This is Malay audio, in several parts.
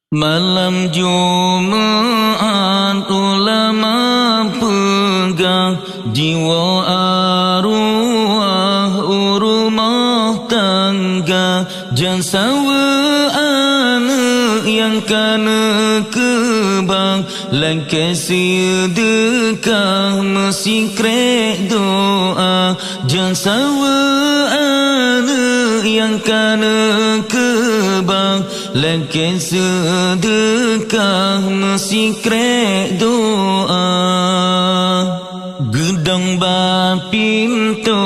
Malam Jumat ulama pegang jiwa arwah rumah tangga jansawa anak yang kana kebang langkah sedekah mesti krek doa jansawa anak yang kana kebang langkah sedekah mesti krek doa gedang bapinto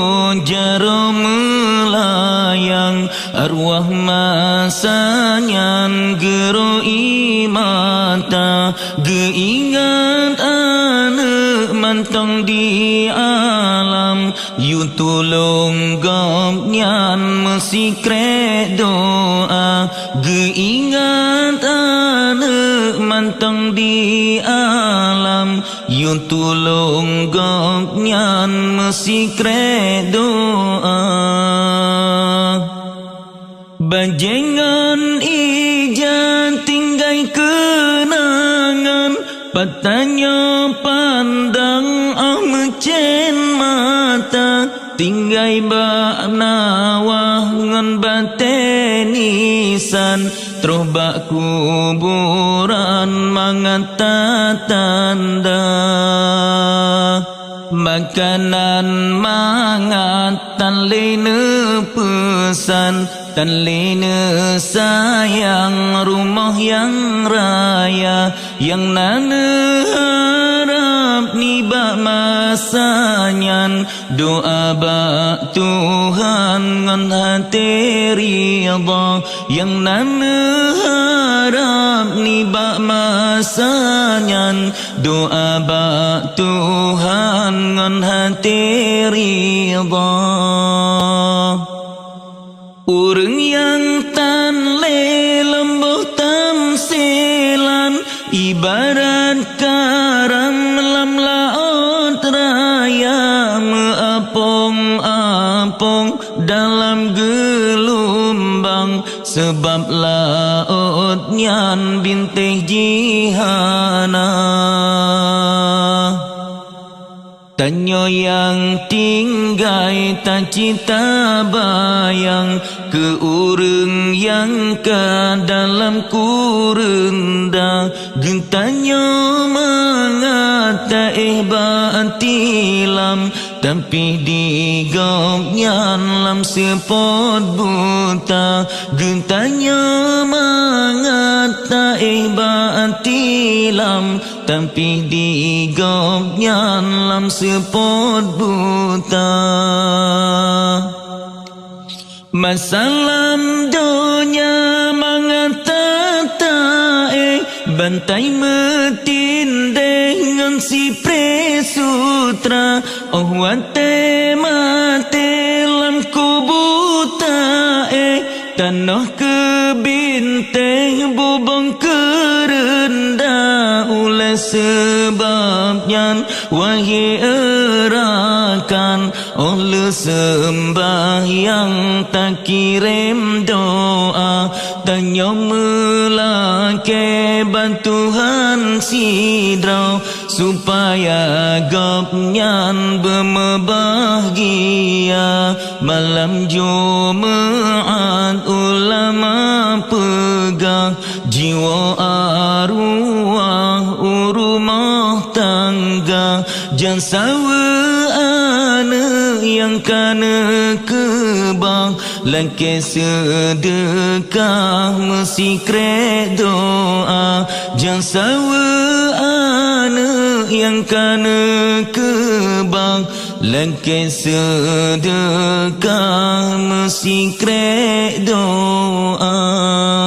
jaro melayang arwah masanyan gero imata geingat anak mantong di alam yu tulung gomnyan mesti krek doa geingat anak mantong di alam yu tulung gomnyan mesti krek doa bajengan ijan tinggai kenangan patanya pandang mecen mata tinggai bak nawah ngan batenisan terus bak kuburan mangata tanda makanan mangatan lene pesan dan lene sayang rumah yang raya yang nana harap ni bak masanyan doa bak Tuhan ngan hati ridha yang nana harap ni bak masanyan doa bak Tuhan ngan hati ridha urang yang tan le lembuh tamsilan ibarat karam lam laut raya meapong-apong dalam gelombang sebab laut nyan bintih jihana tanyo yang tinggai tak cita bayang ke urang yang ke dalam kurenda gentanyo mengata batilam tapi digomnyan lam sepot buta gentanyo mengata batilam tapi digomnyan lam sepot buta masalam dunia mengata tae bantai metin dengan si presutra oh wate mate lam kubuta tanah kebintang bubong kerendah oleh sebabnya wahai erakan oleh sembahyang tak kirim doa tanya melake bantuhan sidra supaya gopnyan berbahagia malam Jumat ulama pegang jiwa arwah rumah tangga jansawa anak yang kana kebang langkah sedekah mesti krek doa jansawa anak yang kana kebang langkah sedekah mesti krek doa